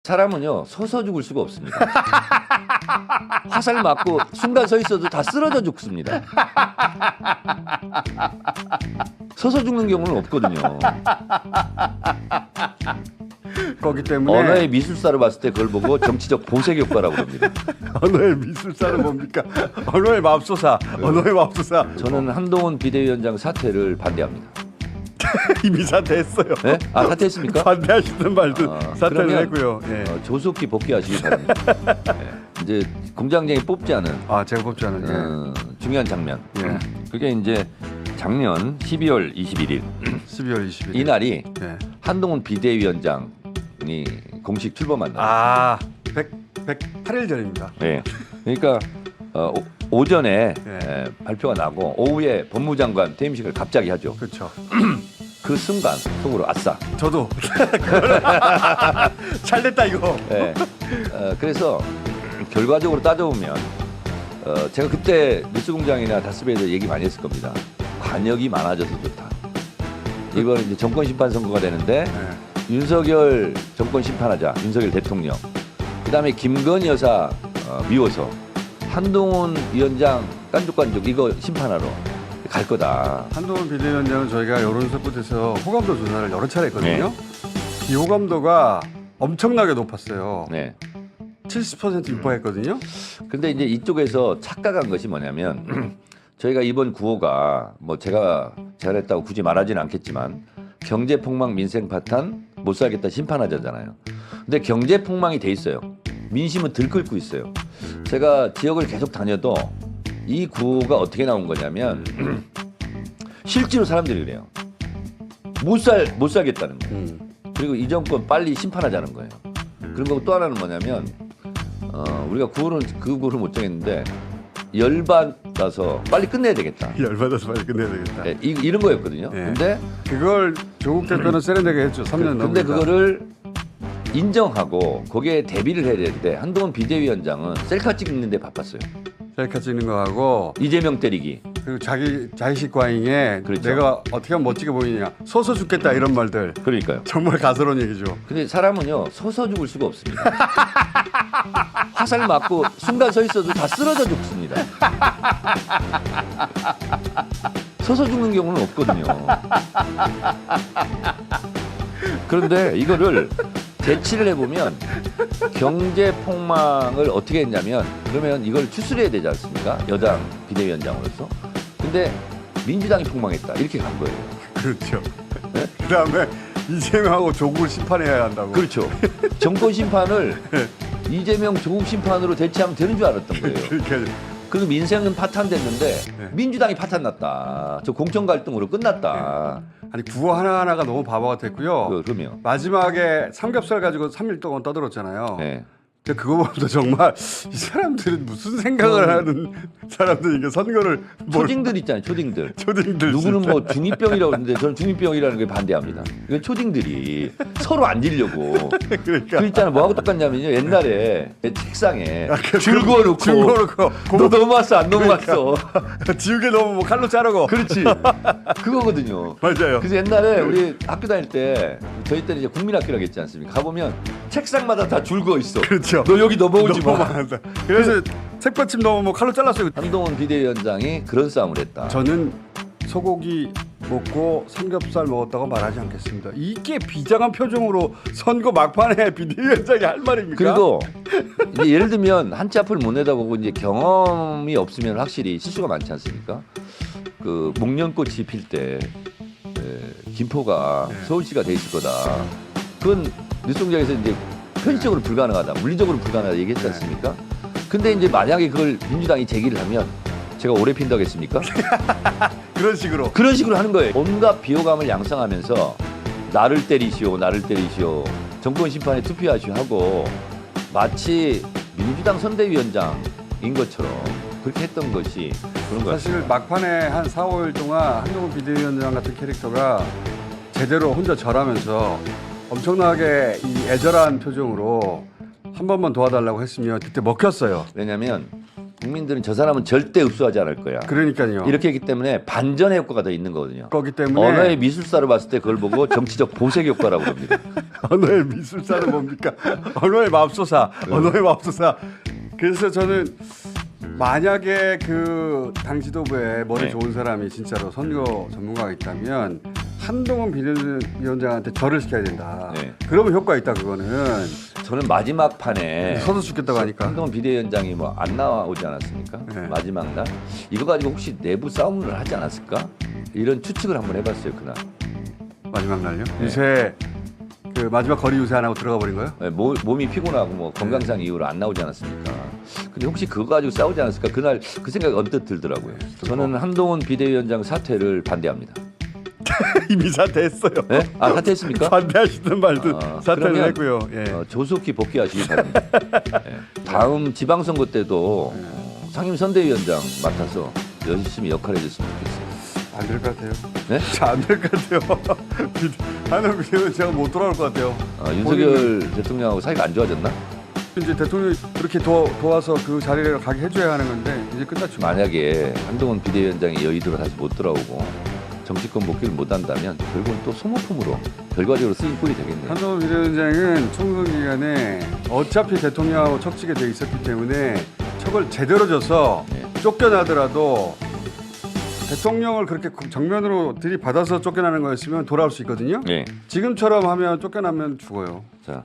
사람은요 서서 죽을 수가 없습니다. 화살 맞고 순간 서 있어도 다 쓰러져 죽습니다. 서서 죽는 경우는 없거든요. 거기 때문에 언어의 미술사를 봤을 때 그걸 보고 정치적 보색 효과라고 합니다. 언어의 미술사는 뭡니까? 언어의 맙소사. 언어의 맙소사. 저는 한동훈 비대위원장 사퇴를 반대합니다. 이미 사퇴했어요. 네? 아 사퇴했습니까? 반대하시든 말든 사퇴를 그러면, 했고요. 예. 조속히 복귀하시기 바랍니다. 이제 공장장이 뽑지 않은 제가 뽑지 않은 중요한 장면. 예. 그게 이제 작년 12월 21일 12월 20일 이날이 예. 한동훈 비대위원장이 공식 출범한 날. 108일 전입니다. 네. 그러니까 오전에 예. 발표가 나고 오후에 법무장관 퇴임식을 갑자기 하죠. 그렇죠. 그 순간 속으로 아싸. 저도 잘 됐다 이거. 네. 그래서 결과적으로 따져보면 제가 그때 뉴스공장이나 다스베이에서 얘기 많이 했을 겁니다. 관역이 많아져서 좋다. 이번 이제 정권 심판 선거가 되는데 예. 윤석열 정권 심판하자. 윤석열 대통령. 그다음에 김건희 여사 미워서 한동훈 위원장 깐족깐족 이거 심판하러 갈 거다. 한동훈 비대위원장은 저희가 여론조사 끝에서 호감도 조사를 여러 차례 했거든요. 네. 이 호감도가 엄청나게 높았어요. 네. 70% 육박했거든요. 근데 이제 이쪽에서 착각한 것이 뭐냐면 저희가 이번 구호가 뭐 제가 잘했다고 굳이 말하지는 않겠지만 경제 폭망 민생 파탄 못 살겠다 심판하자잖아요. 근데 경제 폭망이 돼 있어요. 민심은 들끓고 있어요. 제가 지역을 계속 다녀도 이 구호가 어떻게 나온 거냐면 실제로 사람들이 그래요. 못 살겠다는 거예요. 그리고 이 정권 빨리 심판하자는 거예요. 그런 거고 또 하나는 뭐냐면 우리가 그 구호를 못 정했는데 열받아서 빨리 끝내야 되겠다. 열받아서 빨리 끝내야 되겠다. 네, 이런 거였거든요. 예. 근데 그걸 조국 대표는 세련되게 했죠. 3년 넘으니까. 근데 그거를 인정하고 거기에 대비를 해야 되는데 한동훈 비대위원장은 셀카 찍는 데 바빴어요. 셀카 찍는 거 하고 이재명 때리기. 그리고 자기 자의식 과잉에 그렇죠. 내가 어떻게 하면 멋지게 보이냐. 서서 죽겠다 이런 말들. 그러니까요. 정말 가스로운 얘기죠. 근데 사람은요 서서 죽을 수가 없습니다. 화살 맞고 순간 서 있어도 다 쓰러져 죽습니다. 서서 죽는 경우는 없거든요. 그런데 이거를 대치를 해보면 경제 폭망을 어떻게 했냐면 그러면 이걸 추스려야 되지 않습니까? 여당 비대위원장으로서. 근데 민주당이 폭망했다 이렇게 간 거예요. 그렇죠. 네? 그다음에 이재명하고 조국을 심판해야 한다고. 그렇죠. 정권 심판을 이재명 조국 심판으로 대체하면 되는 줄 알았던 거예요. 그러니까 그리고 민생은 파탄됐는데 네. 민주당이 파탄났다. 저 공천 갈등으로 끝났다. 아니 구호 하나하나가 너무 바보 같았고요. 그러면 마지막에 삼겹살 가지고 3일 동안 떠들었잖아요. 네. 근데 그거 보면서 정말 이 사람들은 무슨 생각을 하는 사람들인가 선거를 초딩들 있잖아요. 초딩들. 초딩들 누구는 진짜. 뭐 중2병이라고 그러는데 저는 중2병이라는 게 반대합니다. 이건 초딩들이 서로 앉으려고. 그러니까 그 있잖아요. 뭐하고 똑같냐면요. 옛날에 책상에 줄 줄 그어놓고 그어놓고 너 넘어왔어 안 넘어왔어. 지우개 너무 뭐 칼로 자르고 그렇지. 그거거든요. 맞아요. 그래서 옛날에 우리 학교 다닐 때 저희 때는 이제 국민학교라고 했지 않습니까? 가보면 책상마다 다 줄 그어 있어. 그렇죠. 너 여기 넘어오지 너무 마. 많다. 그래서 책받침 너무 뭐 칼로 잘랐어요. 한동훈 비대위원장이 그런 싸움을 했다. 저는 소고기 먹고 삼겹살 먹었다고 말하지 않겠습니다. 이게 비장한 표정으로 선거 막판에 비대위원장이 할 말입니까? 그리고 이제 예를 들면 한치 앞을 못 내다보고 이제 경험이 없으면 확실히 실수가 많지 않습니까? 그 목련꽃이 필 때 김포가 서울시가 돼 있을 거다. 그건 뉴스공장에서 이제 현실적으로 불가능하다, 물리적으로 불가능하다 얘기했지 않습니까? 근데 이제 만약에 그걸 민주당이 제기를 하면 제가 오래 핀다고 했습니까? 그런 식으로. 그런 식으로 하는 거예요. 온갖 비호감을 양성하면서 나를 때리시오, 나를 때리시오, 정권 심판에 투표하시오 하고 마치 민주당 선대위원장인 것처럼 그렇게 했던 것이 그런 거예요. 사실 막판에 한 4, 5일 동안 한동훈 비대위원장 같은 캐릭터가 제대로 혼자 절하면서 엄청나게 이 애절한 표정으로 한 번만 도와달라고 했으면 그때 먹혔어요. 왜냐하면 국민들은 저 사람은 절대 흡수하지 않을 거야. 그러니까요. 이렇게 했기 때문에 반전의 효과가 더 있는 거거든요. 거기 때문에 언어의 미술사를 봤을 때 그걸 보고 정치적 보색 효과라고 합니다. 언어의 미술사는 뭡니까? 언어의 맙소사. 언어의 맙소사. 그래서 저는 만약에 그 당 지도부에 머리 네. 좋은 사람이 진짜로 선거 전문가가 있다면 한동훈 비대위원장한테 절을 시켜야 된다. 네. 그러면 효과 있다 그거는. 저는 마지막 판에 서서 죽겠다고 하니까. 한동훈 비대위원장이 뭐 안 나오지 않았습니까? 네. 마지막 날 이거 가지고 혹시 내부 싸움을 하지 않았을까? 이런 추측을 한번 해봤어요 그날. 마지막 날요? 네. 유세 그 마지막 거리 유세 안 하고 들어가 버린 거예요? 네, 몸이 피곤하고 뭐 건강상 이유로 안 나오지 않았습니까? 근데 혹시 그거 가지고 싸우지 않았을까? 그날 그 생각이 언뜻 들더라고요. 저는 한동훈 비대위원장 사퇴를 반대합니다. 이미 사퇴했어요. 네? 아 사퇴했습니까? 반대하시든 말든 사퇴를 그러면, 했고요. 예. 조속히 복귀하시기 바랍니다. 예. 다음 지방선거 때도 상임선대위원장 맡아서 열심히 역할을 해줬으면 좋겠어요. 안 될 것 같아요. 네? 안 될 것 같아요. 한국 비대위원장 못 돌아올 것 같아요. 윤석열 대통령하고 사이가 안 좋아졌나? 이제 대통령이 그렇게 도와서 그 자리를 가게 해줘야 하는 건데 이제 끝났죠. 만약에 한동훈 비대위원장이 여의도로 다시 못 돌아오고 정치권 복귀를 못 한다면 결국은 또 소모품으로 결과적으로 쓰인 꼴이 되겠네요. 한동훈 비대위원장은 총선 기간에 어차피 대통령하고 척지게 돼 있었기 때문에 척을 제대로 져서 네. 쫓겨나더라도 대통령을 그렇게 정면으로 들이받아서 쫓겨나는 거였으면 돌아올 수 있거든요. 네. 지금처럼 하면 쫓겨나면 죽어요. 자.